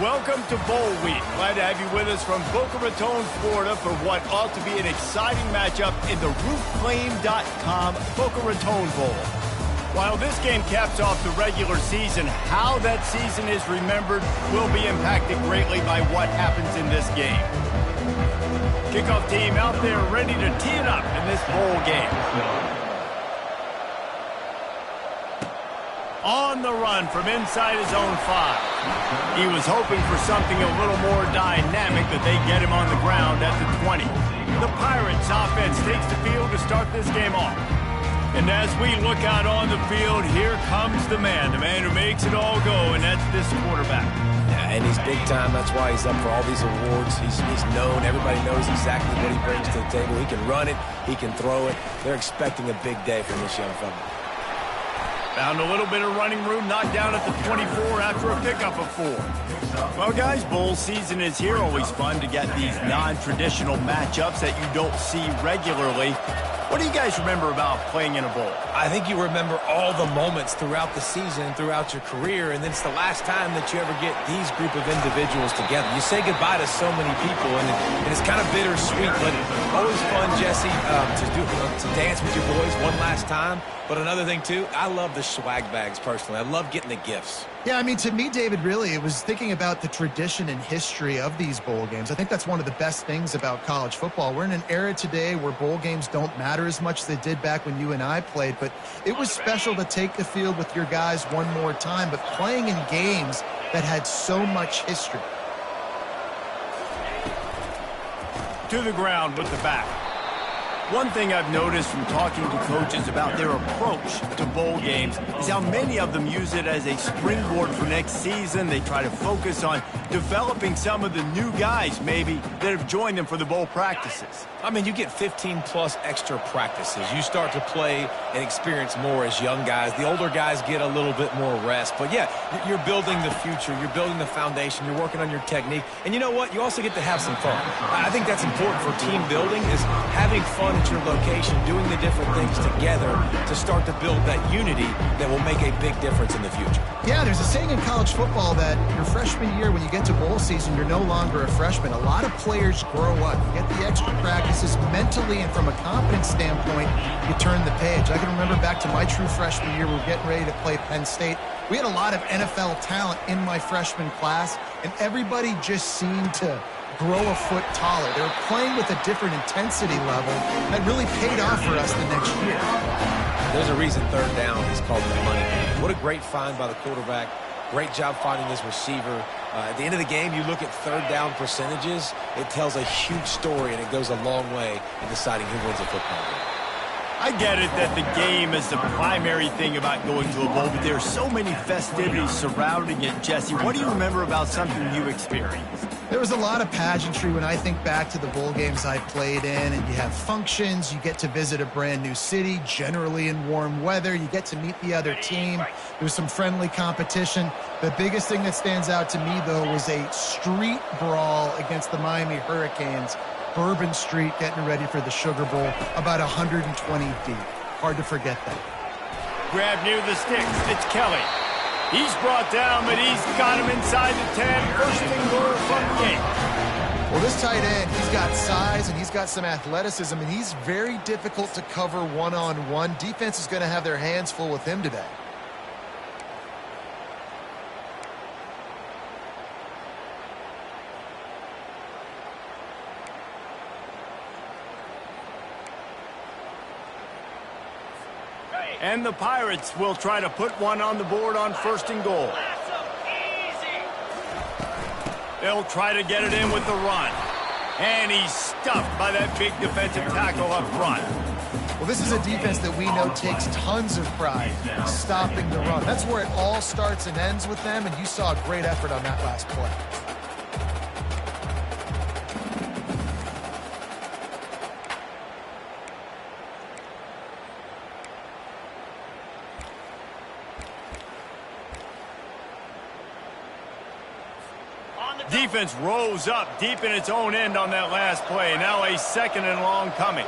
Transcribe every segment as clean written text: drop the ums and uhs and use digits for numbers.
Welcome to Bowl Week. Glad to have you with us from Boca Raton, Florida for what ought to be an exciting matchup in the roofclaim.com Boca Raton Bowl. While this game caps off the regular season, how that season is remembered will be impacted greatly by what happens in this game. Kickoff team out there ready to tee it up in this bowl game. On the run from inside his own 5. He was hoping for something a little more dynamic, but they get him on the ground at the 20. The Pirates offense takes the field to start this game off. And as we look out on the field, here comes the man who makes it all go, and that's this quarterback. Yeah, and he's big time. That's why he's up for all these awards. He's known. Everybody knows exactly what he brings to the table. He can run it. He can throw it. They're expecting a big day from this young fella. Found a little bit of running room, knocked down at the 24 after a pickup of 4. Well, guys, bowl season is here. Always fun to get these non-traditional matchups that you don't see regularly. What do you guys remember about playing in a bowl? I think you remember all the moments throughout the season, throughout your career, and then it's the last time that you ever get these group of individuals together. You say goodbye to so many people, and it's kind of bittersweet, but always fun, Jesse, to dance with your boys one last time. But another thing, too, I love the swag bags, personally. I love getting the gifts. Yeah, I mean, to me, David, really, it was thinking about the tradition and history of these bowl games. I think that's one of the best things about college football. We're in an era today where bowl games don't matter as much as they did back when you and I played, but it was special to take the field with your guys one more time, but playing in games that had so much history. To the ground with the back. One thing I've noticed from talking to coaches about their approach to bowl games is how many of them use it as a springboard for next season. They try to focus on developing some of the new guys, maybe, that have joined them for the bowl practices. I mean, you get 15-plus extra practices. You start to play and experience more as young guys. The older guys get a little bit more rest. But, yeah, you're building the future. You're building the foundation. You're working on your technique. And you know what? You also get to have some fun. I think that's important for team building, is having fun at your location, doing the different things together to start to build that unity that will make a big difference in the future. Yeah, there's a saying in college football that your freshman year, when you get to bowl season, you're no longer a freshman. A lot of players grow up. You get the extra practices mentally, and from a confidence standpoint, you turn the page. I can remember back to my true freshman year, we were getting ready to play Penn State. We had a lot of NFL talent in my freshman class, and everybody just seemed to grow a foot taller. They were playing with a different intensity level that really paid off for us the next year. There's a reason third down is called the money game. What a great find by the quarterback. Great job finding his receiver. At the end of the game, you look at third down percentages. It tells a huge story, and it goes a long way in deciding who wins a football game. I get it that the game is the primary thing about going to a bowl, but there are so many festivities surrounding it. Jesse, what do you remember about something you experienced? There was a lot of pageantry when I think back to the bowl games I played in, and you have functions, you get to visit a brand new city, generally in warm weather, you get to meet the other team, there's some friendly competition. The biggest thing that stands out to me, though, was a street brawl against the Miami Hurricanes. Bourbon Street getting ready for the Sugar Bowl, about 120 deep. Hard to forget that. Grab near the sticks. It's Kelly. He's brought down, but he's got him inside the 10. First and goal from the 8. Well, this tight end, he's got size and he's got some athleticism, and he's very difficult to cover one-on-one. Defense is going to have their hands full with him today. And the Pirates will try to put one on the board on first and goal. They'll try to get it in with the run. And he's stuffed by that big defensive tackle up front. Well, this is a defense that we know takes tons of pride in stopping the run. That's where it all starts and ends with them, and you saw a great effort on that last play. Defense rose up deep in its own end on that last play. Now a second and long coming.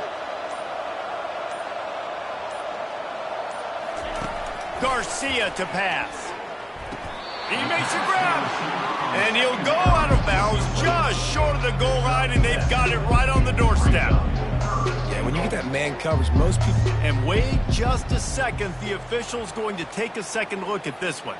Garcia to pass. He makes a grab. And he'll go out of bounds just short of the goal line, and they've got it right on the doorstep. Yeah, when you get that man coverage, most people... And wait just a second. The official's going to take a second look at this one.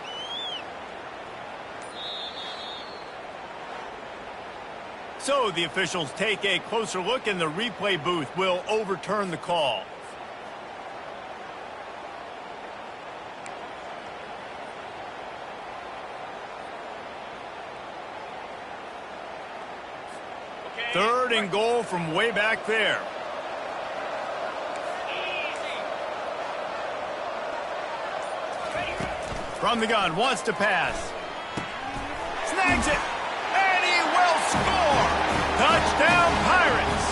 So the officials take a closer look, and the replay booth will overturn the call. Third and goal from way back there. From the gun, wants to pass. Snags it, and he will score! Touchdown, Pirates!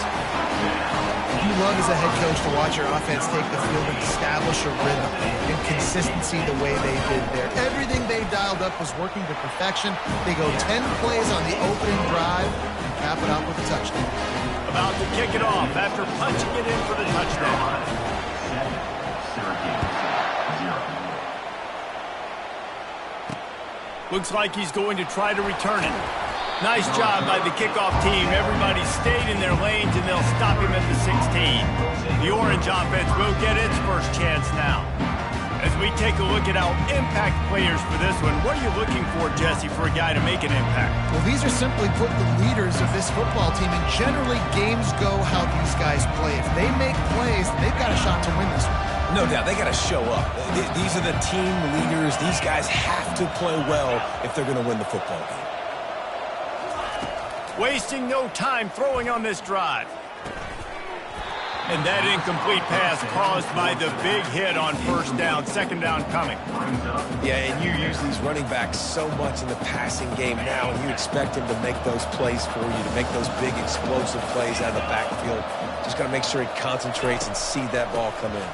You love as a head coach to watch your offense take the field and establish a rhythm and consistency the way they did there. Everything they dialed up was working to perfection. They go 10 plays on the opening drive and cap it off with a touchdown. About to kick it off after punching it in for the touchdown. Looks like he's going to try to return it. Nice job by the kickoff team. Everybody stayed in their lanes, and they'll stop him at the 16. The Orange offense will get its first chance now. As we take a look at our impact players for this one, what are you looking for, Jesse, for a guy to make an impact? Well, these are simply put the leaders of this football team, and generally games go how these guys play. If they make plays, they've got a shot to win this one. No doubt, they got to show up. These are the team leaders. These guys have to play well if they're going to win the football game. Wasting no time throwing on this drive. And that incomplete pass caused by the big hit on first down. Second down coming. Yeah, and you use these running backs so much in the passing game now, and you expect him to make those plays for you, to make those big explosive plays out of the backfield. Just got to make sure he concentrates and see that ball come in.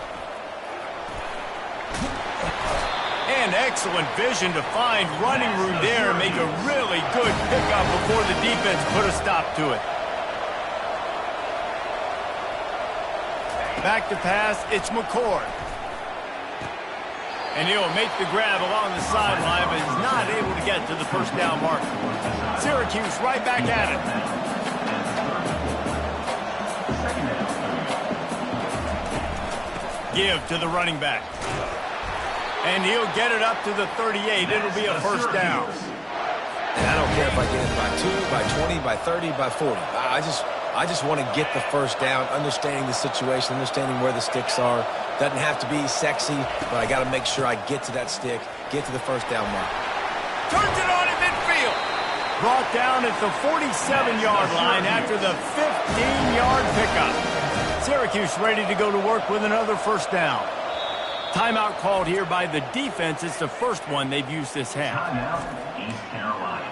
And excellent vision to find running room there and make a really good pickup before the defense put a stop to it. Back to pass, it's McCord. And he'll make the grab along the sideline, but is not able to get to the first down marker. Syracuse right back at it. Give to the running back. And he'll get it up to the 38. It'll be a first down. And I don't care if I get it by 2, by 20, by 30, by 40. I just want to get the first down, understanding the situation, understanding where the sticks are. Doesn't have to be sexy, but I got to make sure I get to that stick, get to the first down mark. Turns it on in midfield. Brought down at the 47-yard line after the 15-yard pickup. Syracuse ready to go to work with another first down. Timeout called here by the defense. It's the first one they've used this half. Timeout, East Carolina.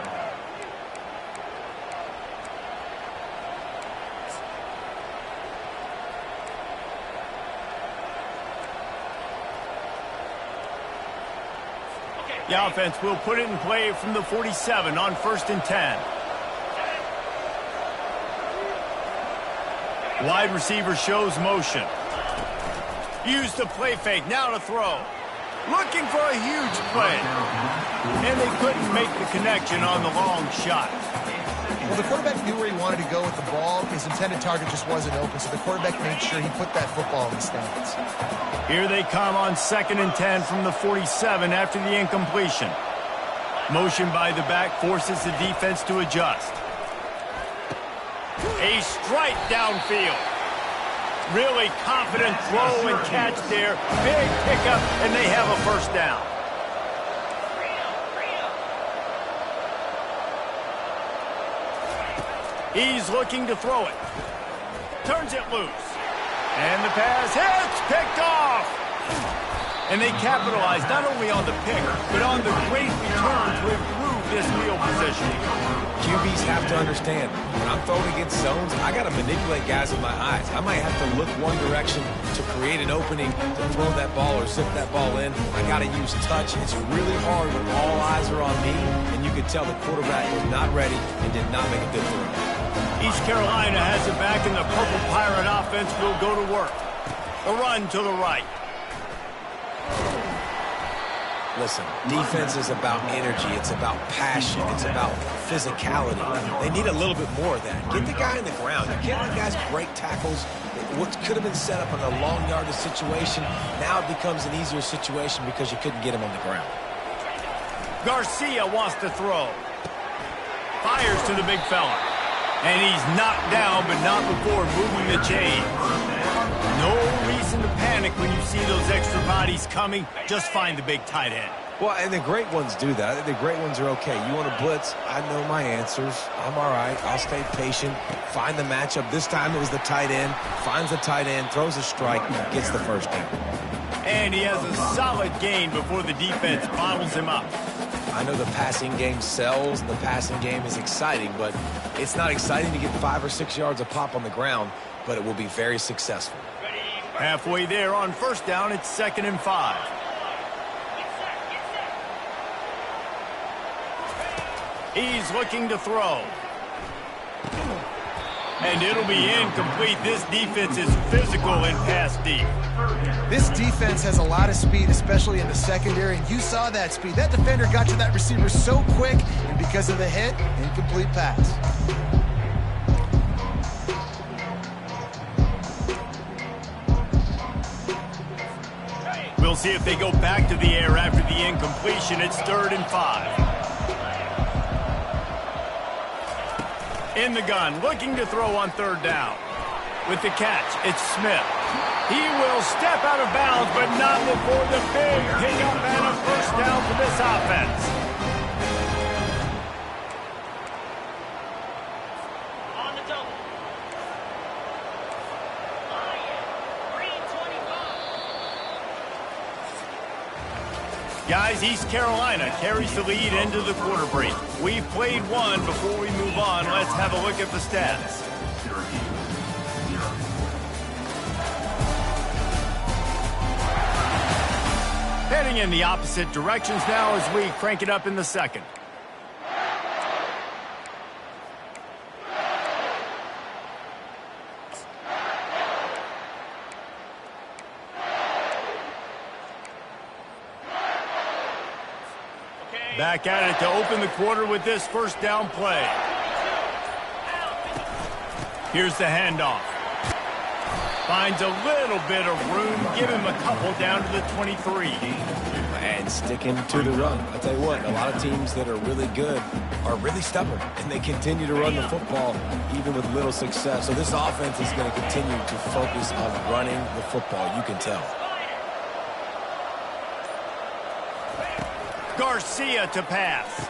The offense will put it in play from the 47 on 1st and 10. Wide receiver shows motion. Use the play fake, now to throw. Looking for a huge play. And they couldn't make the connection on the long shot. Well, the quarterback knew where he wanted to go with the ball. His intended target just wasn't open, so the quarterback made sure he put that football in the stands. Here they come on 2nd and 10 from the 47 after the incompletion. Motion by the back forces the defense to adjust. A strike downfield. Really confident throw and catch there. Big pickup, and they have a first down. He's looking to throw it. Turns it loose. And the pass hits, picked off. And they capitalize not only on the pick, but on the great return to improve this field positioning. QBs have to understand, when I'm throwing against zones, I got to manipulate guys with my eyes. I might have to look one direction to create an opening to throw that ball or zip that ball in. I got to use touch. It's really hard when all eyes are on me, and you could tell the quarterback was not ready and did not make a good throw. East Carolina has it back, and the Purple Pirate offense will go to work. A run to the right. Listen, defense is about energy. It's about passion. It's about physicality. They need a little bit more of that. Get the guy in the ground. You can't let guys break tackles. What could have been set up in a long yardage situation, now it becomes an easier situation because you couldn't get him on the ground. Garcia wants to throw. Fires to the big fella. And he's knocked down, but not before moving the chains. No reason to panic when you see those extra bodies coming. Just find the big tight end. Well, and the great ones do that. I think the great ones are okay. You want to blitz? I know my answers. I'm all right. I'll stay patient. Find the matchup. This time it was the tight end. Finds the tight end, throws a strike, gets the first down. And he has a solid gain before the defense bottles him up. I know the passing game sells, and the passing game is exciting, but it's not exciting to get 5 or 6 yards a pop on the ground, but it will be very successful. Halfway there on first down, it's 2nd and 5. He's looking to throw. And it'll be incomplete. This defense is physical in pass deep. This defense has a lot of speed, especially in the secondary, and you saw that speed. That defender got to that receiver so quick, and because of the hit, incomplete pass. We'll see if they go back to the air after the incompletion. It's 3rd and 5. In the gun, looking to throw on 3rd down. With the catch, it's Smith. He will step out of bounds, but not before the big pickup and a first down for this offense. On the double. Guys, East Carolina carries the lead into the quarter break. We've played one. Before we move on, let's have a look at the stats. Heading in the opposite directions now as we crank it up in the second. Back at it to open the quarter with this first down play. Here's the handoff. Finds a little bit of room. Give him a couple down to the 23. And sticking to the run. I'll tell you what, a lot of teams that are really good are really stubborn, and they continue to run the football even with little success. So this offense is going to continue to focus on running the football. You can tell. Garcia to pass.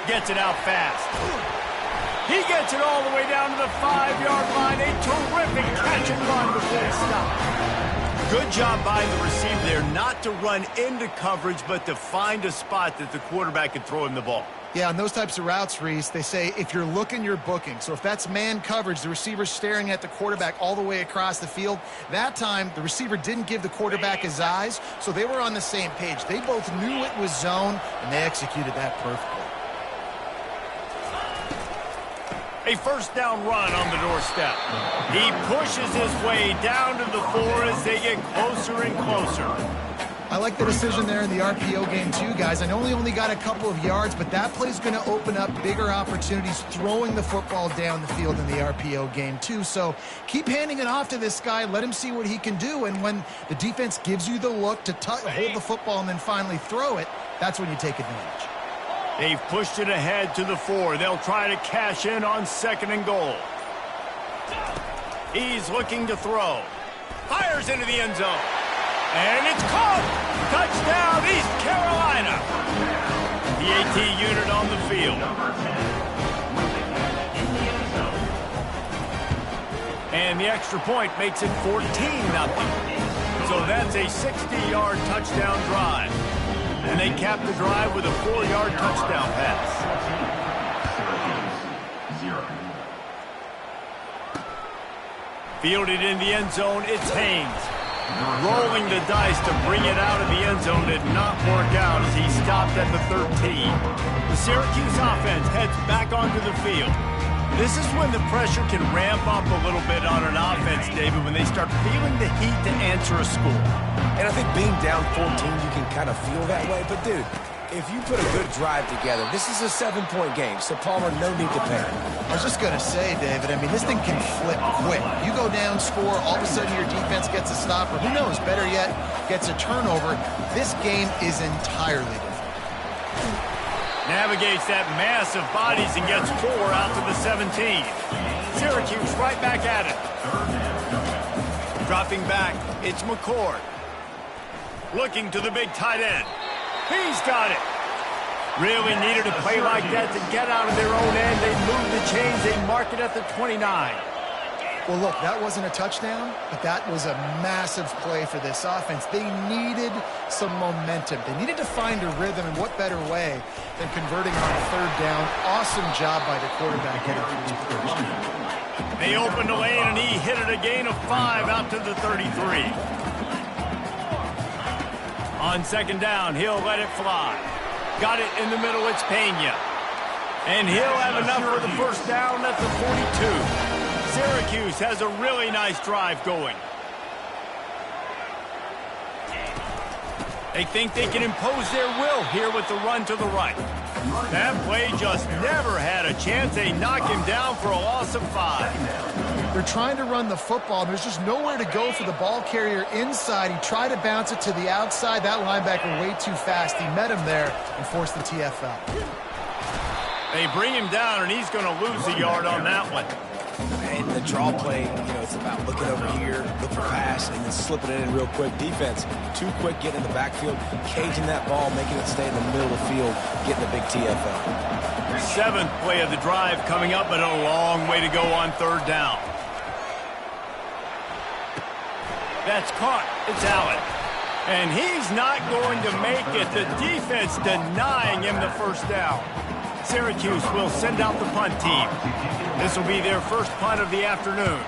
Gets it out fast. He gets it all the way down to the 5-yard line. A terrific catch and run before he stopped. Good job by the receiver there, not to run into coverage, but to find a spot that the quarterback can throw him the ball. Yeah, on those types of routes, Reese, they say if you're looking, you're booking. So if that's man coverage, the receiver's staring at the quarterback all the way across the field. That time, the receiver didn't give the quarterback his eyes, so they were on the same page. They both knew it was zone, and they executed that perfectly. A first down run on the doorstep. He pushes his way down to the 4 as they get closer and closer. I like the decision there in the RPO game too, guys. I know he only got a couple of yards, but that play's going to open up bigger opportunities throwing the football down the field in the RPO game too. So keep handing it off to this guy. Let him see what he can do. And when the defense gives you the look to hold the football and then finally throw it, that's when you take advantage. They've pushed it ahead to the 4. They'll try to cash in on 2nd and goal. He's looking to throw. Fires into the end zone. And it's caught! Touchdown, East Carolina! The AT unit on the field. And the extra point makes it 14-0. So that's a 60-yard touchdown drive. And they cap the drive with a 4-yard touchdown pass. Fielded in the end zone, it's Haynes. Rolling the dice to bring it out of the end zone did not work out as he stopped at the 13. The Syracuse offense heads back onto the field. This is when the pressure can ramp up a little bit on an offense, David, when they start feeling the heat to answer a score. And I think being down 14, you can kind of feel that way. But, dude, if you put a good drive together, this is a 7-point game, so Palmer, no need to panic. I was just going to say, David, I mean, this thing can flip quick. You go down, score, all of a sudden your defense gets a stop, or who knows, better yet, gets a turnover. This game is entirely different. Navigates that mass of bodies and gets 4 out to the 17. Syracuse right back at it. Dropping back, it's McCord. Looking to the big tight end. He's got it. Really needed a play like that to get out of their own end. They move the chains. They mark it at the 29. Well, look, that wasn't a touchdown, but that was a massive play for this offense. They needed some momentum. They needed to find a rhythm, and what better way than converting on a third down. Awesome job by the quarterback getting through 2 first. They opened the lane, and he hit it a gain of 5 out to the 33. On second down, he'll let it fly. Got it in the middle, it's Pena. And he'll have enough for the first down at the 42. Syracuse has a really nice drive going. They think they can impose their will here with the run to the right. That play just never had a chance. They knock him down for a loss of 5. They're trying to run the football, and there's just nowhere to go for the ball carrier inside. He tried to bounce it to the outside. That linebacker way too fast. He met him there and forced the TFL. They bring him down, and he's going to lose a yard on that one. And the draw play, it's about looking over here, look for pass, and then slipping it in real quick. Defense, too quick getting in the backfield, caging that ball, making it stay in the middle of the field, getting a big TFL. 7th play of the drive coming up, but a long way to go on third down. That's caught. It's Allen. And he's not going to make it. The defense denying him the first down. Syracuse will send out the punt team. This will be their first punt of the afternoon.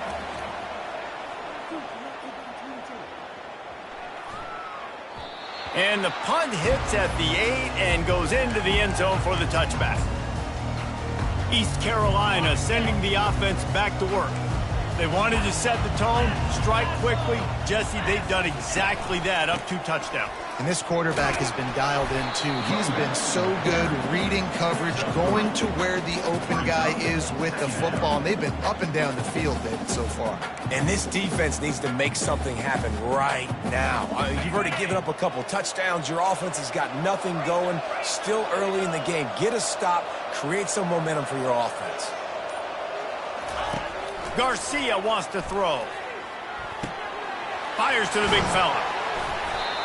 And the punt hits at the 8 and goes into the end zone for the touchback. East Carolina sending the offense back to work. They wanted to set the tone, strike quickly. Jesse, they've done exactly that, up 2 touchdowns. And this quarterback has been dialed in, too. He's been so good reading coverage, going to where the open guy is with the football. And they've been up and down the field, David, so far. And this defense needs to make something happen right now. You've already given up a couple touchdowns. Your offense has got nothing going. Still early in the game. Get a stop. Create some momentum for your offense. Garcia wants to throw. Fires to the big fella.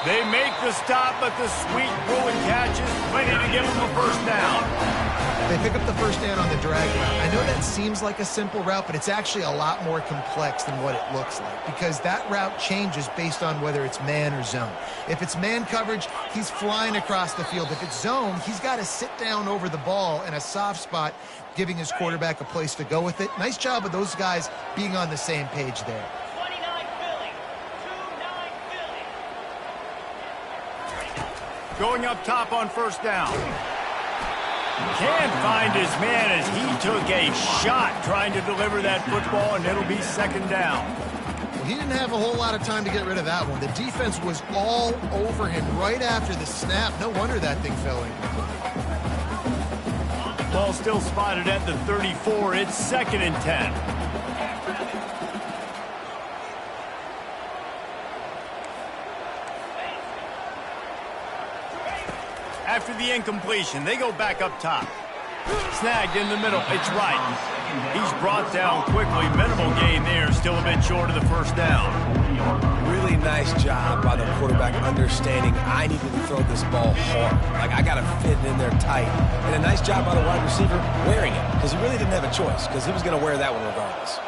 They make the stop, but the sweet Bruin catch is plenty to give them a first down. They pick up the first down on the drag route. I know that seems like a simple route, but it's actually a lot more complex than what it looks like, because that route changes based on whether it's man or zone. If it's man coverage, he's flying across the field. If it's zone, he's got to sit down over the ball in a soft spot, giving his quarterback a place to go with it. Nice job of those guys being on the same page there. Going up top on first down. Can't find his man as he took a shot trying to deliver that football, and it'll be second down. Well, he didn't have a whole lot of time to get rid of that one. The defense was all over him right after the snap. No wonder that thing fell in. Ball still spotted at the 34. It's 2nd and 10. After the incompletion, they go back up top. Snagged in the middle. It's right. He's brought down quickly. Minimal gain there. Still a bit short of the first down. Really nice job by the quarterback understanding I need to throw this ball hard. Like, I got to fit it in there tight. And a nice job by the wide receiver wearing it, because he really didn't have a choice, because he was going to wear that one regardless.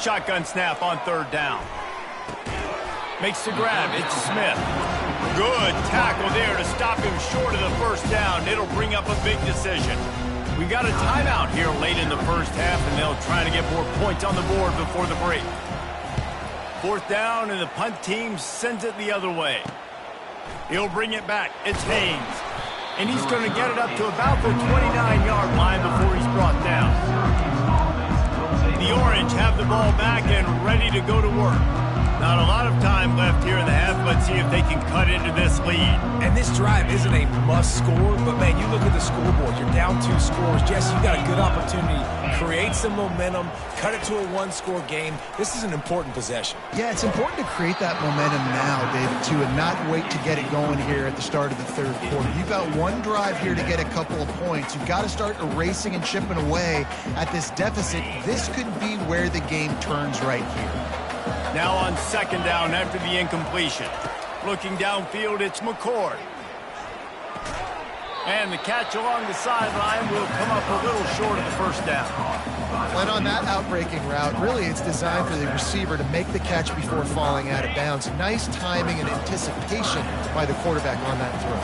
Shotgun snap on third down. Makes the grab. It's Smith. Good tackle there to stop him short of the first down. It'll bring up a big decision. We got a timeout here late in the first half, and they'll try to get more points on the board before the break. 4th down, and the punt team sends it the other way. He'll bring it back. It's Haynes. And he's going to get it up to about the 29-yard line before he's brought down. The Orange have the ball back and ready to go to work. Not a lot of time left here in the half. Let's see if they can cut into this lead. And this drive isn't a must score, but man, you look at the scoreboard. You're down 2 scores. Jesse, you got a good opportunity. Create some momentum. Cut it to a 1-score game. This is an important possession. Yeah, it's important to create that momentum now, David, too, and not wait to get it going here at the start of the third quarter. You've got one drive here to get a couple of points. You've got to start erasing and chipping away at this deficit. This could be where the game turns right here. Now on second down after the incompletion. Looking downfield, it's McCord. And the catch along the sideline will come up a little short of the first down. And on that outbreaking route, really it's designed for the receiver to make the catch before falling out of bounds. Nice timing and anticipation by the quarterback on that throw.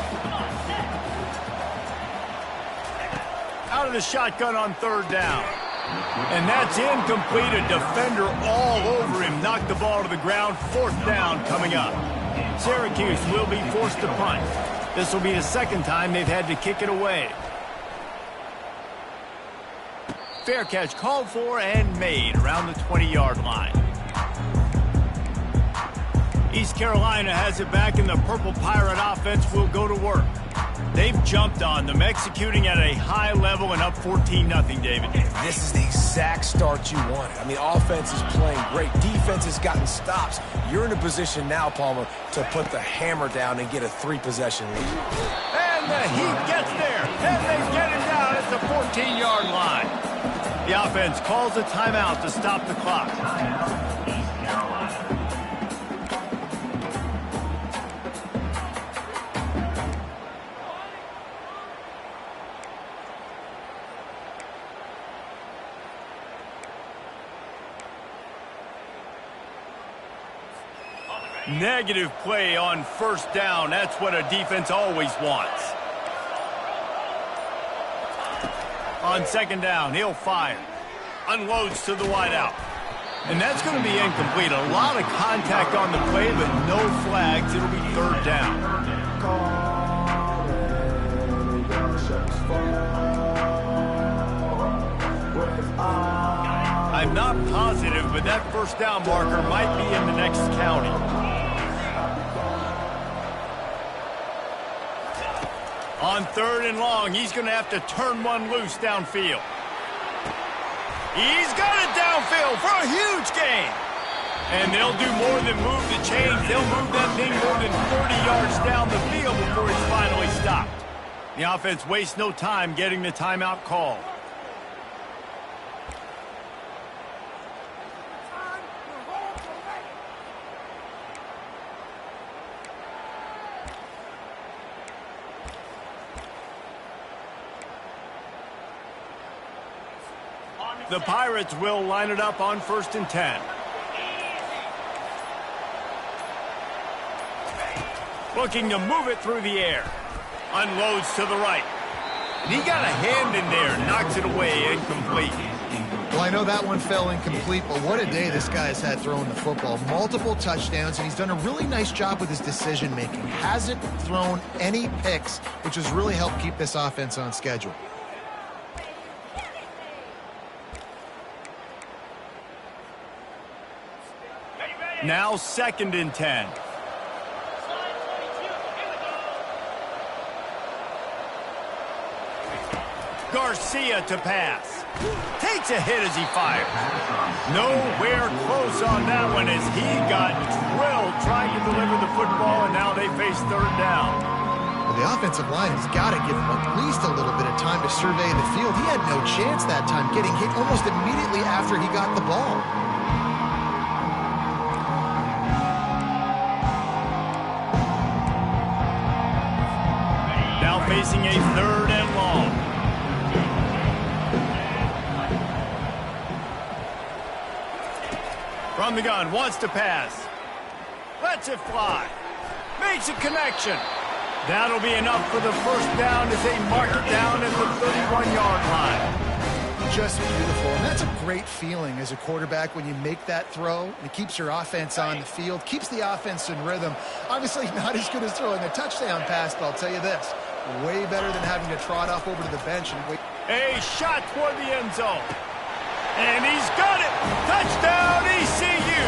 Out of the shotgun on third down. And that's incomplete. A defender all over him. Knocked the ball to the ground. Fourth down coming up. Syracuse will be forced to punt. This will be the second time they've had to kick it away. Fair catch called for and made around the 20-yard line. East Carolina has it back, and the Purple Pirate offense will go to work. They've jumped on them, executing at a high level and up 14-0, David. This is the exact start you wanted. I mean, offense is playing great. Defense has gotten stops. You're in a position now, Palmer, to put the hammer down and get a 3-possession lead. And the Heat gets there, and they get him down at the 14-yard line. The offense calls a timeout to stop the clock. Negative play on first down. That's what a defense always wants. On second down, he'll fire. Unloads to the wideout. And that's going to be incomplete. A lot of contact on the play, but no flags. It'll be third down. I'm not positive, but that first down marker might be in the next county. On third and long, he's going to have to turn one loose downfield. He's got it downfield for a huge gain. And they'll do more than move the chains. They'll move that thing more than 30 yards down the field before it's finally stopped. The offense wastes no time getting the timeout called. The Pirates will line it up on 1st and 10. Looking to move it through the air. Unloads to the right. And he got a hand in there. Knocks it away. Incomplete. Well, I know that one fell incomplete, but what a day this guy's had throwing the football. Multiple touchdowns, and he's done a really nice job with his decision-making. Hasn't thrown any picks, which has really helped keep this offense on schedule. Now 2nd and 10. Garcia to pass. Takes a hit as he fires. Nowhere close on that one as he got drilled trying to deliver the football, and now they face third down. Well, the offensive line has got to give him at least a little bit of time to survey the field. He had no chance that time, getting hit almost immediately after he got the ball. Facing a third and long. From the gun, wants to pass. Lets it fly. Makes a connection. That'll be enough for the first down as they mark it down at the 31-yard line. Just beautiful. And that's a great feeling as a quarterback when you make that throw. It keeps your offense on the field, keeps the offense in rhythm. Obviously not as good as throwing a touchdown pass, but I'll tell you this. Way better than having to trot off over to the bench and wait. A shot toward the end zone. And he's got it. Touchdown, ECU.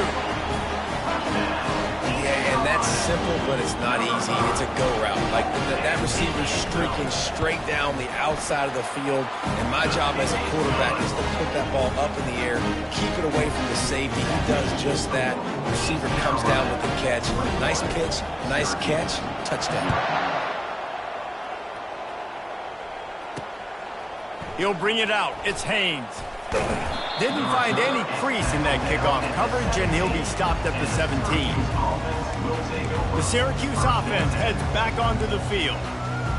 Yeah, and that's simple, but it's not easy. It's a go route. Like that receiver's streaking straight down the outside of the field, and my job as a quarterback is to put that ball up in the air, keep it away from the safety. He does just that. The receiver comes down with the catch. Nice pitch, nice catch, touchdown. He'll bring it out. It's Haynes. Didn't find any crease in that kickoff coverage, and he'll be stopped at the 17. The Syracuse offense heads back onto the field.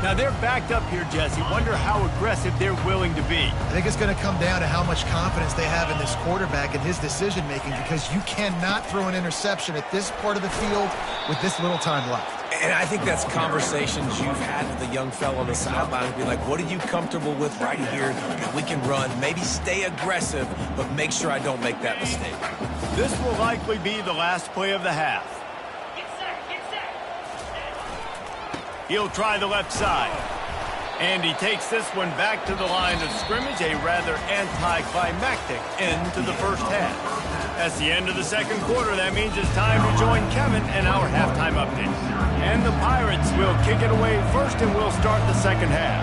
Now they're backed up here, Jesse. Wonder how aggressive they're willing to be. I think it's going to come down to how much confidence they have in this quarterback and his decision-making, because you cannot throw an interception at this part of the field with this little time left. And I think that's conversations you've had with the young fellow on the sideline. Be like, what are you comfortable with right here that we can run? Maybe stay aggressive, but make sure I don't make that mistake. This will likely be the last play of the half. He'll try the left side. And he takes this one back to the line of scrimmage, a rather anticlimactic end to the first half. That's the end of the second quarter. That means it's time to join Kevin and our halftime update. And the Pirates will kick it away first, and we'll start the second half.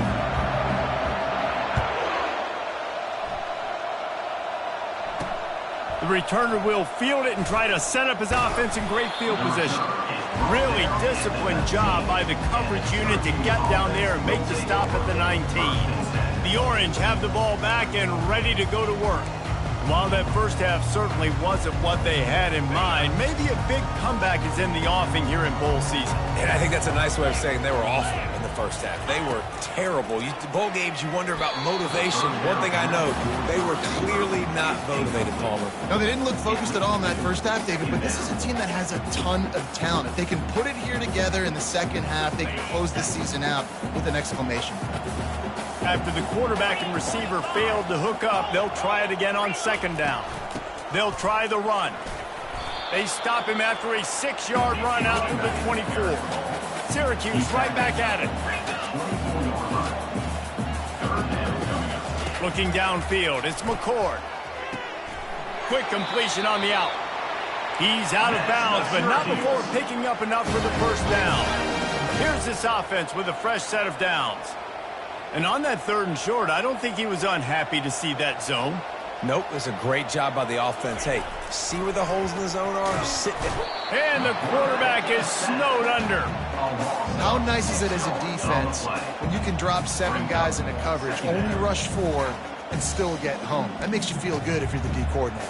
The returner will field it and try to set up his offense in great field position. Really disciplined job by the coverage unit to get down there and make the stop at the 19. The Orange have the ball back and ready to go to work. While that first half certainly wasn't what they had in mind, maybe a big comeback is in the offing here in bowl season. And I think that's a nice way of saying they were awful in the first half. They were terrible. Bowl games, you wonder about motivation. One thing I know, they were clearly not motivated, Palmer. No, they didn't look focused at all in that first half, David, but this is a team that has a ton of talent. If they can put it here together in the second half, they can close the season out with an exclamation. After the quarterback and receiver failed to hook up, they'll try it again on second down. They'll try the run. They stop him after a 6-yard run out to the 24. Syracuse right back at it. Looking downfield, it's McCord. Quick completion on the out. He's out of bounds, but not before picking up enough for the first down. Here's this offense with a fresh set of downs. And on that 3rd and short, I don't think he was unhappy to see that zone. Nope, it was a great job by the offense. Hey, see where the holes in the zone are? Sit down. And the quarterback is snowed under. How nice is it as a defense when you can drop 7 guys in a coverage, only rush 4, and still get home? That makes you feel good if you're the D coordinator.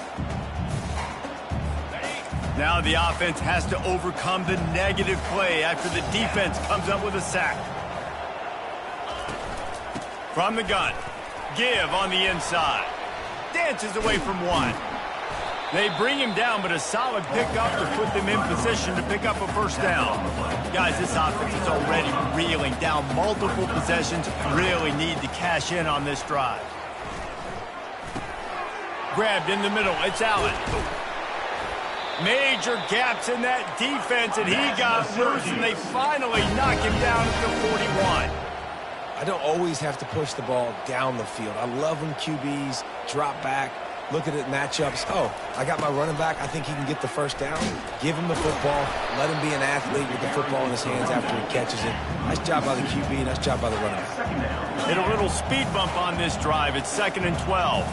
Now the offense has to overcome the negative play after the defense comes up with a sack. From the gun, give on the inside. Dances away from one. They bring him down, but a solid pickup to put them in position to pick up a first down. Guys, this offense is already reeling down multiple possessions. Really need to cash in on this drive. Grabbed in the middle, it's Allen. Major gaps in that defense, and he got loose, and they finally knock him down at the 41. I don't always have to push the ball down the field. I love when QBs drop back, look at it matchups. Oh, I got my running back. I think he can get the first down. Give him the football. Let him be an athlete with the football in his hands after he catches it. Nice job by the QB. Nice job by the running back. Hit a little speed bump on this drive. It's 2nd and 12.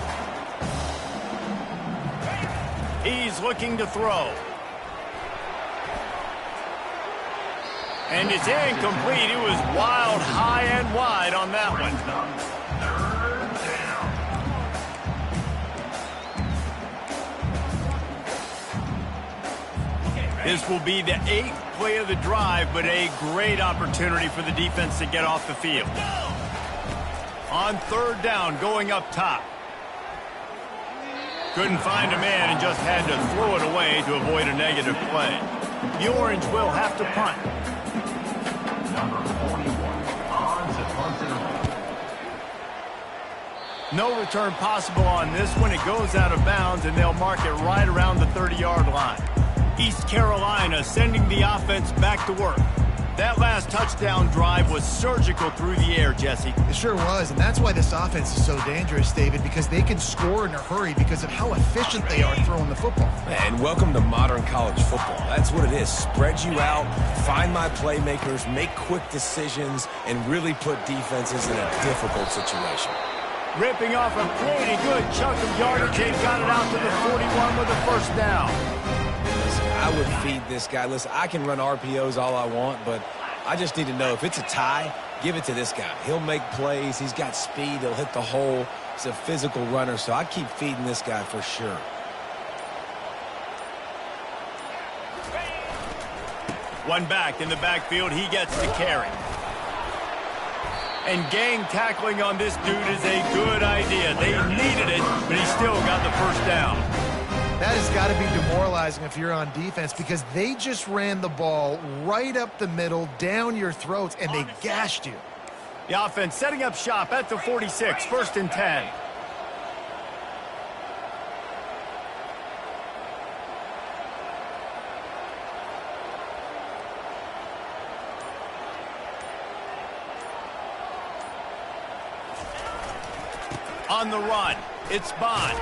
He's looking to throw. And it's incomplete. It was wild, high and wide on that one. This will be the 8th play of the drive, but a great opportunity for the defense to get off the field. On 3rd down, going up top. Couldn't find a man and just had to throw it away to avoid a negative play. The Orange will have to punt. No return possible on this one. It goes out of bounds, and they'll mark it right around the 30-yard line. East Carolina sending the offense back to work. That last touchdown drive was surgical through the air, Jesse. It sure was, and that's why this offense is so dangerous, David, because they can score in a hurry because of how efficient they are throwing the football. And welcome to modern college football. That's what it is. Spread you out, find my playmakers, make quick decisions, and really put defenses in a difficult situation. Ripping off a pretty good chunk of yardage. They've got it out to the 41 with a first down. Listen, I would feed this guy. Listen, I can run RPOs all I want, but I just need to know if it's a tie, give it to this guy. He'll make plays. He's got speed. He'll hit the hole. He's a physical runner, so I keep feeding this guy for sure. One back in the backfield. He gets the carry. And gang tackling on this dude is a good idea. They needed it, but he still got the first down. That has got to be demoralizing if you're on defense because they just ran the ball right up the middle, down your throats, and they gashed you. The offense setting up shop at the 46, 1st and 10. On the run, it's Bond.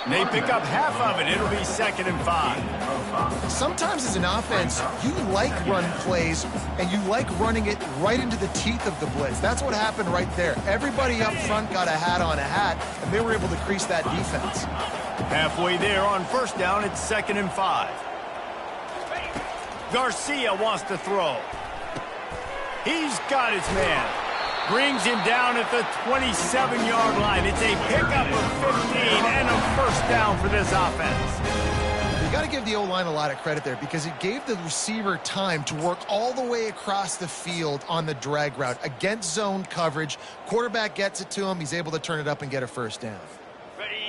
They pick up half of it. It'll be 2nd and 5. Sometimes as an offense, you like run plays, and you like running it right into the teeth of the blitz. That's what happened right there. Everybody up front got a hat on a hat, and they were able to crease that defense. Halfway there on 1st down, it's 2nd and 5. Garcia wants to throw. He's got his man. Brings him down at the 27-yard line. It's a pickup of 15 and a first down for this offense. You got to give the O-line a lot of credit there because it gave the receiver time to work all the way across the field on the drag route against zone coverage. Quarterback gets it to him. He's able to turn it up and get a first down.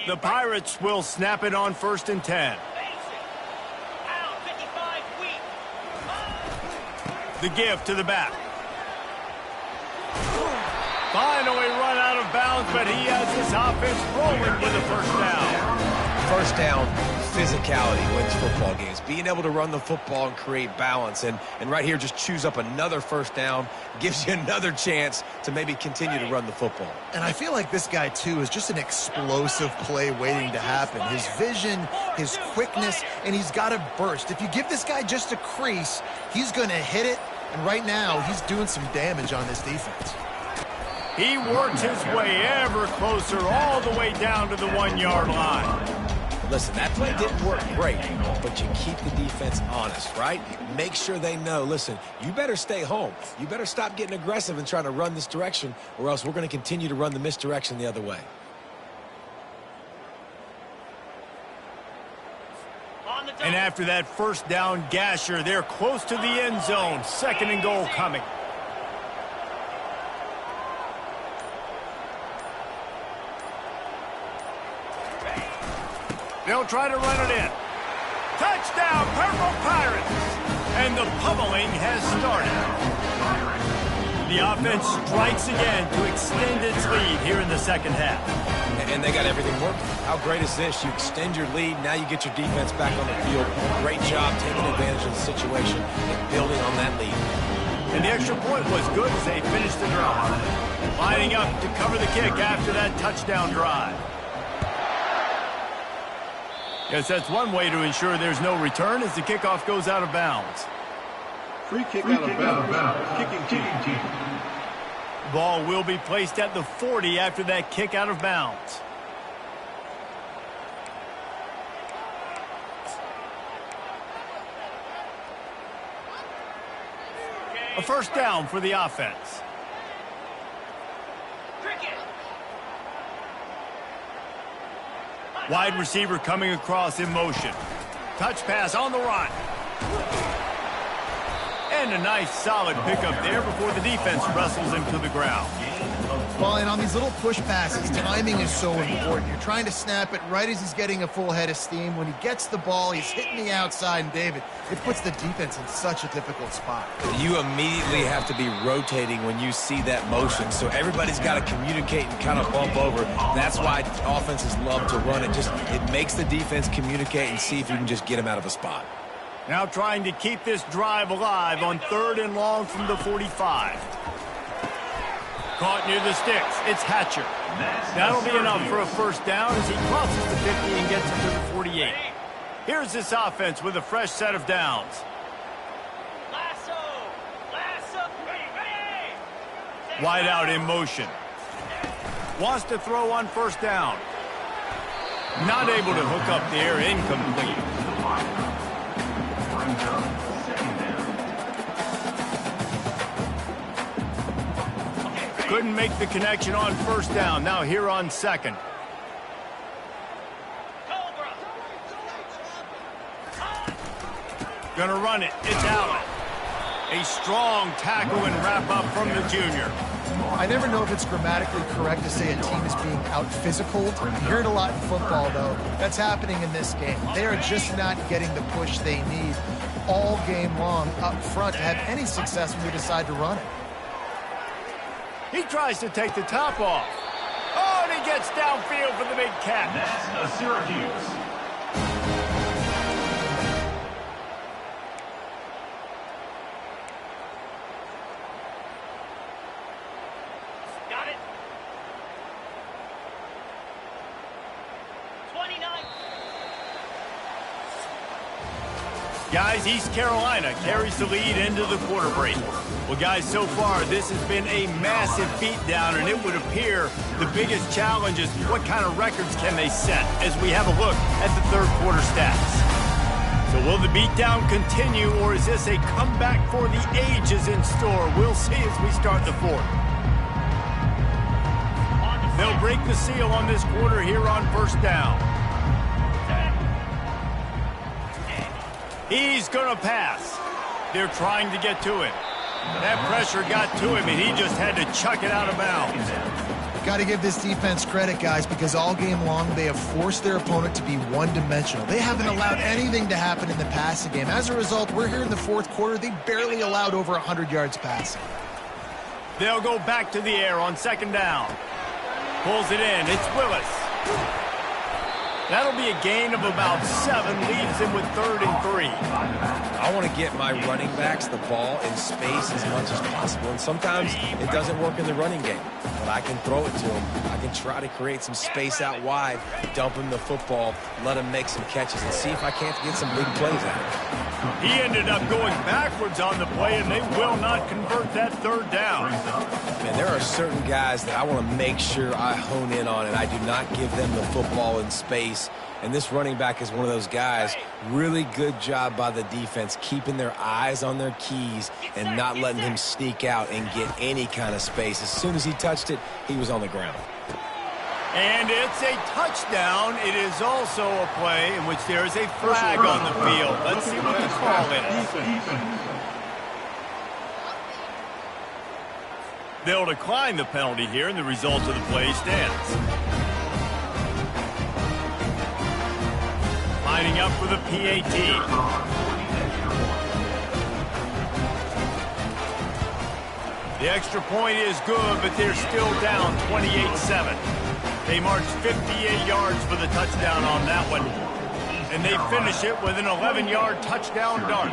The Pirates will snap it on 1st and 10. The give to the back. Finally run out of bounds, but he has his offense rolling with a first down. First down, physicality wins football games. Being able to run the football and create balance. And right here, just choose up another first down. Gives you another chance to maybe continue to run the football. And I feel like this guy, too, is just an explosive play waiting to happen. His vision, his quickness, and he's got a burst. If you give this guy just a crease, he's going to hit it. And right now, he's doing some damage on this defense. He works his way ever closer all the way down to the 1-yard line. Listen, that play didn't work great, but you keep the defense honest, right? Make sure they know, listen, you better stay home. You better stop getting aggressive and trying to run this direction, or else we're going to continue to run the misdirection the other way. And after that first down gasher, they're close to the end zone. 2nd and goal coming. They'll try to run it in. Touchdown, Purple Pirates! And the pummeling has started. The offense strikes again to extend its lead here in the second half. And they got everything working. How great is this? You extend your lead, now you get your defense back on the field. Great job taking advantage of the situation and building on that lead. And the extra point was good as they finished the drive. Lining up to cover the kick after that touchdown drive. Yes, that's one way to ensure there's no return as the kickoff goes out of bounds. Free kick out of bounds. Kicking team. Ball will be placed at the 40 after that kick out of bounds. A first down for the offense. Wide receiver coming across in motion. Touch pass on the run. And a nice solid pickup there before the defense wrestles him to the ground. Well, and on these little push passes, timing is so important. You're trying to snap it right as he's getting a full head of steam. When he gets the ball, he's hitting the outside, and David, it puts the defense in such a difficult spot. You immediately have to be rotating when you see that motion, so everybody's got to communicate and kind of bump over. That's why offenses love to run it. It makes the defense communicate and see if you can just get him out of a spot. Now trying to keep this drive alive on 3rd and long from the 45. Caught near the sticks. It's Hatcher. That'll be enough for a first down as he crosses the 50 and gets it to the 48. Here's this offense with a fresh set of downs. Wide out in motion. Wants to throw on first down. Not able to hook up there. Incomplete. Couldn't make the connection on first down. Now here on 2nd. Gonna run it. It's Allen. A strong tackle and wrap up from the junior. I never know if it's grammatically correct to say a team is being out-physicaled. You hear it a lot in football, though. That's happening in this game. They are just not getting the push they need all game long up front to have any success when we decide to run it. He tries to take the top off. Oh, and he gets downfield for the big catch. That's a Syracuse. Got it. 29. Guys, East Carolina carries the lead into the quarter break. Well, guys, so far, this has been a massive beatdown, and it would appear the biggest challenge is what kind of records can they set as we have a look at the third quarter stats. So will the beatdown continue, or is this a comeback for the ages in store? We'll see as we start the fourth. They'll break the seal on this quarter here on first down. He's going to pass. They're trying to get to him. That pressure got to him, and he just had to chuck it out of bounds. Got to give this defense credit, guys, because all game long they have forced their opponent to be one-dimensional. They haven't allowed anything to happen in the passing game. As a result, we're here in the fourth quarter. They barely allowed over 100 yards passing. They'll go back to the air on 2nd down. Pulls it in. It's Willis. That'll be a gain of about 7. Leaves him with 3rd and 3. I want to get my running backs the ball in space as much as possible. And sometimes it doesn't work in the running game. But I can throw it to him. I can try to create some space out wide, dump him the football, let him make some catches, and see if I can't get some big plays out of it. He ended up going backwards on the play, and they will not convert that 3rd down. Man, there are certain guys that I want to make sure I hone in on, and I do not give them the football in space. And this running back is one of those guys. Really good job by the defense, keeping their eyes on their keys and not letting him sneak out and get any kind of space. As soon as he touched it, he was on the ground. And it's a touchdown. It is also a play in which there is a flag on the field. Let's see what the call is. They'll decline the penalty here, and the result of the play stands. Lining up for the PAT. The extra point is good, but they're still down 28-7. They march 58 yards for the touchdown on that one. And they finish it with an 11-yard touchdown dart.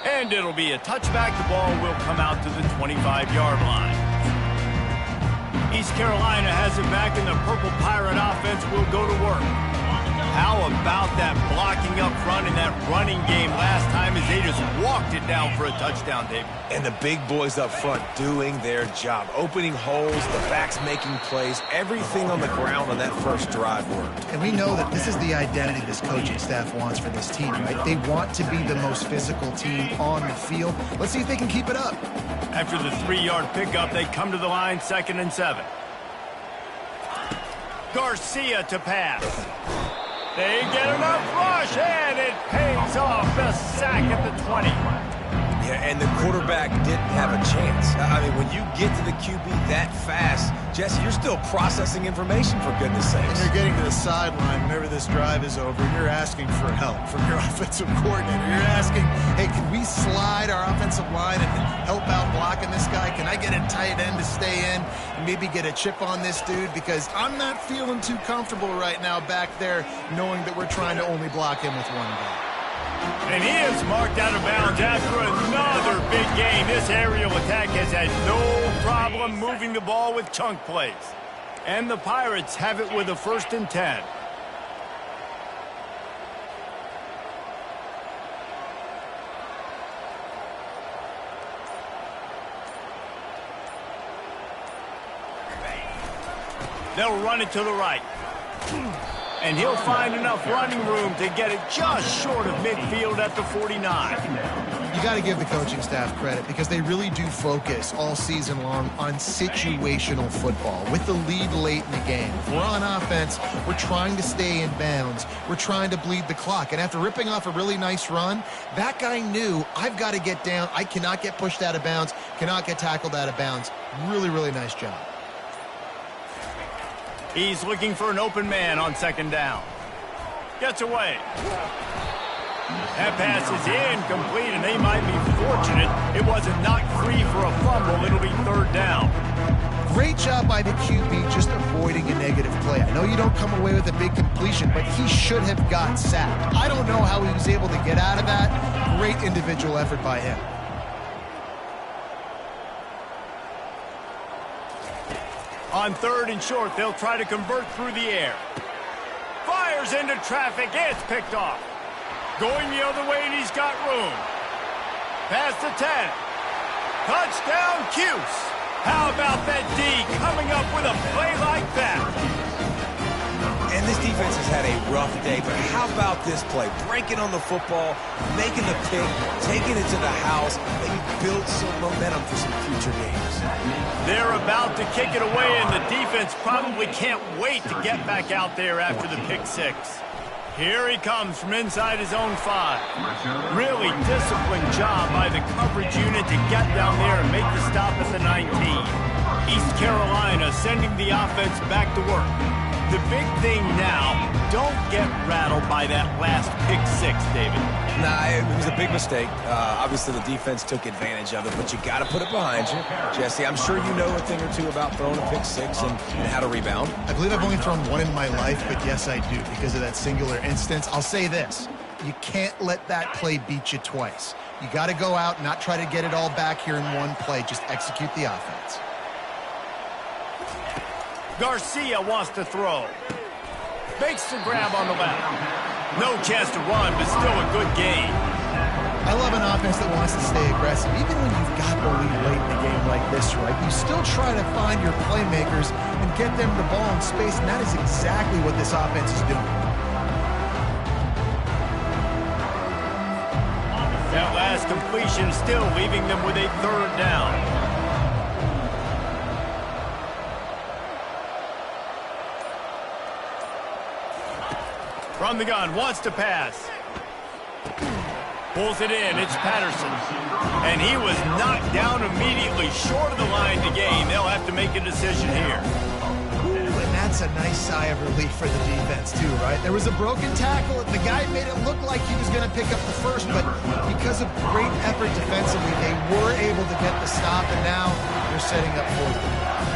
And it'll be a touchback. The ball will come out to the 25-yard line. East Carolina has it back, and the Purple Pirate offense will go to work. How about that blocking up front and that running game last time as they just walked it down for a touchdown, David? And the big boys up front doing their job, opening holes, the backs making plays, everything on the ground on that first drive worked. And we know that this is the identity this coaching staff wants for this team, right? They want to be the most physical team on the field. Let's see if they can keep it up. After the 3-yard pickup, they come to the line, 2nd and 7. Garcia to pass. They get enough rush, and it pays off. The sack at the 20. Yeah, and the quarterback didn't have a chance. I mean, when you get to the QB that fast, Jesse, you're still processing information, for goodness sakes. And you're getting to the sideline whenever this drive is over, and you're asking for help from your offensive coordinator. You're asking, hey, can we slide our offensive line and help out blocking this guy? Can I get a tight end to stay in and maybe get a chip on this dude? Because I'm not feeling too comfortable right now back there knowing that we're trying to only block him with one guy. And he is marked out of bounds after another big game. This aerial attack has had no problem moving the ball with chunk plays. And the Pirates have it with a 1st and 10. They'll run it to the right. And he'll find enough running room to get it just short of midfield at the 49. You got to give the coaching staff credit because they really do focus all season long on situational football. With the lead late in the game, if we're on offense, we're trying to stay in bounds. We're trying to bleed the clock. And after ripping off a really nice run, that guy knew, I've got to get down. I cannot get pushed out of bounds, cannot get tackled out of bounds. Really, really nice job. He's looking for an open man on 2nd down. Gets away. That pass is incomplete, and they might be fortunate it wasn't knocked free for a fumble. It'll be 3rd down. Great job by the QB just avoiding a negative play. I know you don't come away with a big completion, but he should have got sacked. I don't know how he was able to get out of that. Great individual effort by him. On 3rd and short, they'll try to convert through the air. Fires into traffic. It's picked off. Going the other way, and he's got room. Past the 10. Touchdown, Cuse. How about that D coming up with a play like that? And this defense has had a rough day, but how about this play? Breaking on the football, making the pick, taking it to the house, maybe build some momentum for some future games. They're about to kick it away, and the defense probably can't wait to get back out there after the pick 6. Here he comes from inside his own 5. Really disciplined job by the coverage unit to get down there and make the stop at the 19. East Carolina sending the offense back to work. The big thing now, don't get rattled by that last pick 6, David. Nah, it was a big mistake. Obviously, the defense took advantage of it, but you got to put it behind you. Jesse, I'm sure you know a thing or two about throwing a pick 6 and how to rebound. I believe I've only thrown one in my life, but yes, I do because of that singular instance. I'll say this. You can't let that play beat you twice. You got to go out and not try to get it all back here in one play. Just execute the offense. Garcia wants to throw. Makes the grab on the left. No chance to run, but still a good game. I love an offense that wants to stay aggressive. Even when you've got the lead late in a game like this, right, you still try to find your playmakers and get them the ball in space, and that is exactly what this offense is doing. That last completion still leaving them with a 3rd down. From the gun, wants to pass. Pulls it in, it's Patterson. And he was knocked down immediately short of the line to gain. They'll have to make a decision here. Ooh, and that's a nice sigh of relief for the defense too, right? There was a broken tackle, and the guy made it look like he was going to pick up the first, but because of great effort defensively, they were able to get the stop, and now they're setting up 4th down.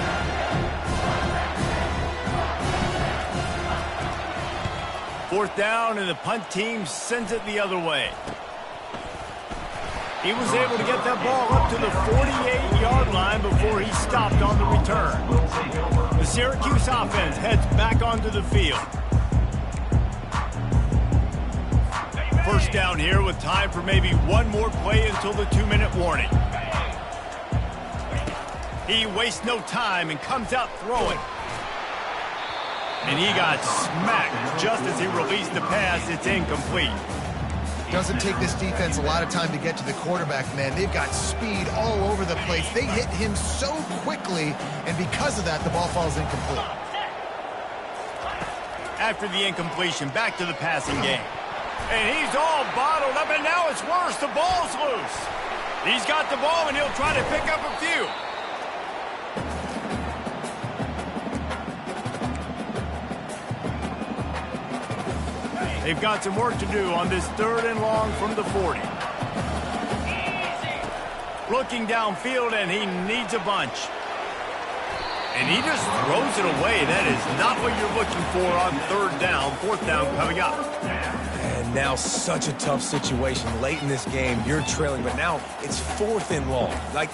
4th down, and the punt team sends it the other way. He was able to get that ball up to the 48-yard line before he stopped on the return. The Syracuse offense heads back onto the field. 1st down here with time for maybe one more play until the 2-minute warning. He wastes no time and comes out throwing. And he got smacked just as he released the pass. It's incomplete. Doesn't take this defense a lot of time to get to the quarterback, man. They've got speed all over the place. They hit him so quickly, and because of that, the ball falls incomplete. After the incompletion, back to the passing game. And he's all bottled up, and now it's worse. The ball's loose. He's got the ball, and he'll try to pick up a few. They've got some work to do on this 3rd and long from the 40. Looking downfield, and he needs a bunch. And he just throws it away. That is not what you're looking for on 3rd down. 4th down coming up. And now such a tough situation. Late in this game, you're trailing, but now it's 4th and long. Like,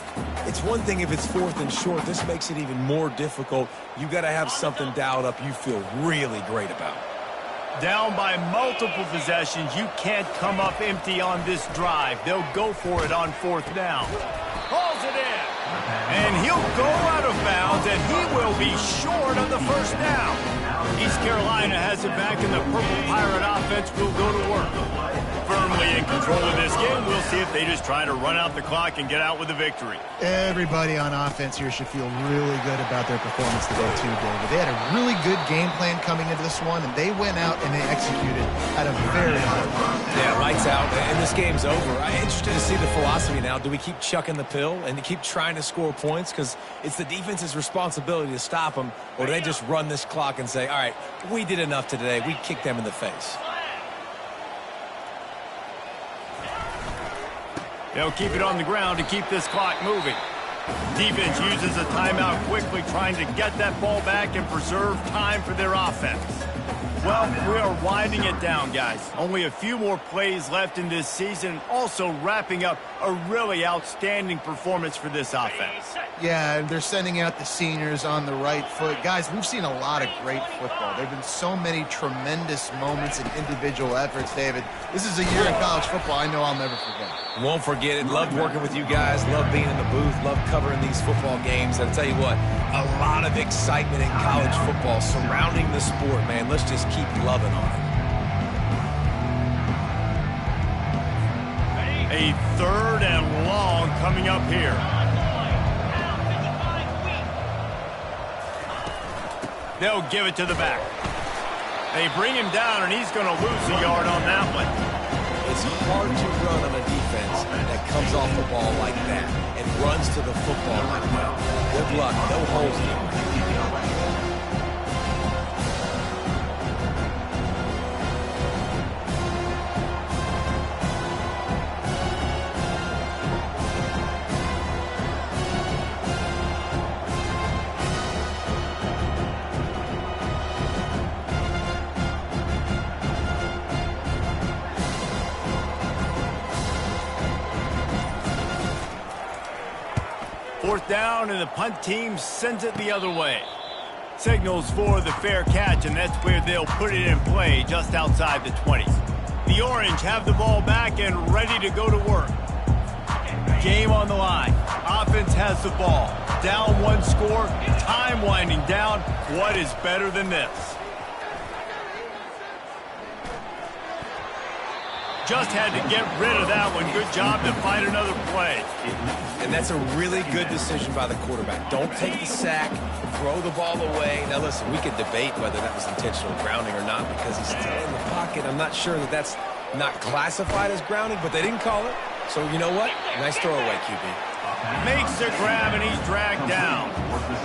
it's one thing if it's 4th and short. This makes it even more difficult. You got to have something dialed up you feel really great about. Down by multiple possessions, you can't come up empty on this drive. They'll go for it on 4th down. Hauls it in. And he'll go out of bounds, and he will be short on the 1st down. East Carolina has it back, and the Purple Pirate offense will go to work. Firmly in control of this game. We'll see if they just try to run out the clock and get out with a victory. Everybody on offense here should feel really good about their performance today, too, David. They had a really good game plan coming into this one, and they went out and they executed at a very high level. Yeah, lights out, and this game's over. I'm interested to see the philosophy now. Do we keep chucking the pill and keep trying to score points? Because it's the defense's responsibility to stop them, or do they just run this clock and say, all right, we did enough today. We kicked them in the face. They'll keep it on the ground to keep this clock moving. Defense uses a timeout quickly, trying to get that ball back and preserve time for their offense. Well, we are winding it down, guys. Only a few more plays left in this season. Also wrapping up a really outstanding performance for this offense. Yeah, they're sending out the seniors on the right foot. Guys, we've seen a lot of great football. There have been so many tremendous moments and individual efforts, David. This is a year in college football I know I'll never forget. Won't forget it. Loved working with you guys. Loved being in the booth. Loved covering these football games. And I'll tell you what, a lot of excitement in college football surrounding the sport, man. Let's just keep loving on it. A 3rd and long coming up here. They'll give it to the back. They bring him down, and he's going to lose a yard on that one. It's hard to run on a defense that comes off the ball like that and runs to the football like that. Good luck. No holes here. Fourth down, and the punt team sends it the other way. Signals for the fair catch, and that's where they'll put it in play, just outside the 20s. The Orange have the ball back and ready to go to work. Game on the line. Offense has the ball. Down 1 score, time winding down. What is better than this? Just had to get rid of that one. Good job to find another play. And that's a really good decision by the quarterback. Don't take the sack, throw the ball away. Now, listen, we could debate whether that was intentional grounding or not because he's still in the pocket. I'm not sure that that's not classified as grounding, but they didn't call it. So, you know what? Nice throwaway, QB. Makes the grab, and he's dragged down.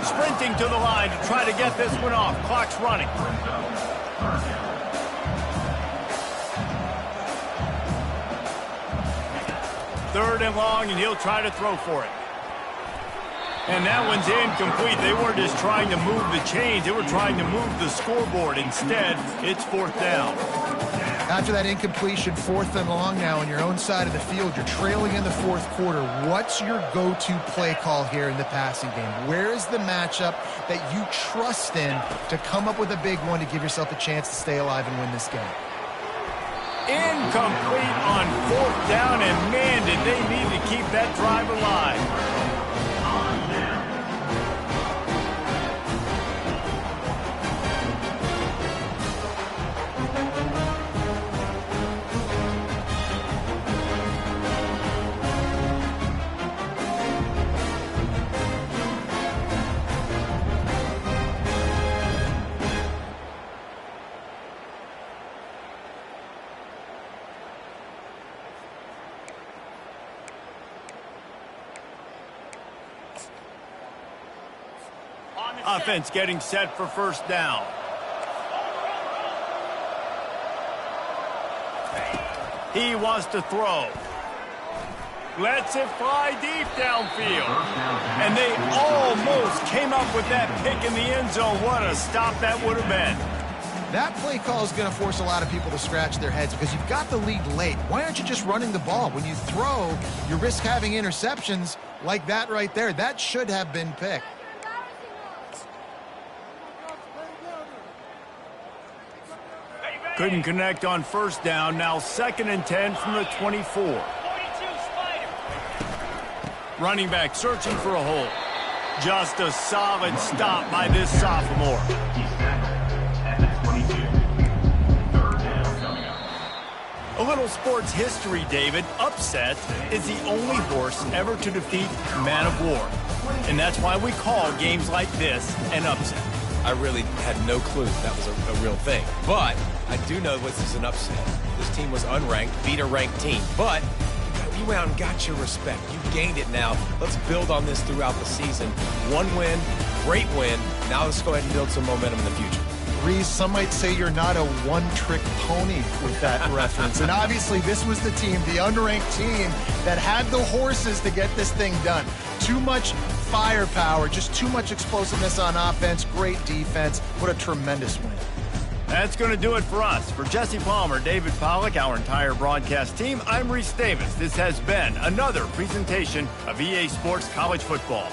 Sprinting to the line to try to get this one off. Clock's running. 3rd and long, and he'll try to throw for it. And that one's incomplete. They weren't just trying to move the chains. They were trying to move the scoreboard. Instead, it's 4th down. After that incompletion, 4th and long now on your own side of the field. You're trailing in the 4th quarter. What's your go-to play call here in the passing game? Where is the matchup that you trust in to come up with a big one to give yourself a chance to stay alive and win this game? Incomplete on 4th down, and man, did they need to keep that drive alive. Offense getting set for first down. He wants to throw. Lets it fly deep downfield. And they almost came up with that pick in the end zone. What a stop that would have been. That play call is going to force a lot of people to scratch their heads because you've got the lead late. Why aren't you just running the ball? When you throw, you risk having interceptions like that right there. That should have been picked. Couldn't connect on first down. Now 2nd and 10 from the 24. Running back searching for a hole. Just a solid stop by this sophomore. At the 22. 3rd down coming up. A little sports history, David. Upset is the only horse ever to defeat Man of War. And that's why we call games like this an upset. I really had no clue that was a real thing. But I do know this is an upset. This team was unranked, beat a ranked team. But you went out and got your respect. You gained it now. Let's build on this throughout the season. One win, great win. Now let's go ahead and build some momentum in the future. Reese, some might say you're not a one-trick pony with that reference. And obviously this was the team, the unranked team, that had the horses to get this thing done. Too much firepower, just too much explosiveness on offense, great defense. What a tremendous win. That's going to do it for us. For Jesse Palmer, David Pollack, our entire broadcast team, I'm Reese Davis. This has been another presentation of EA Sports College Football.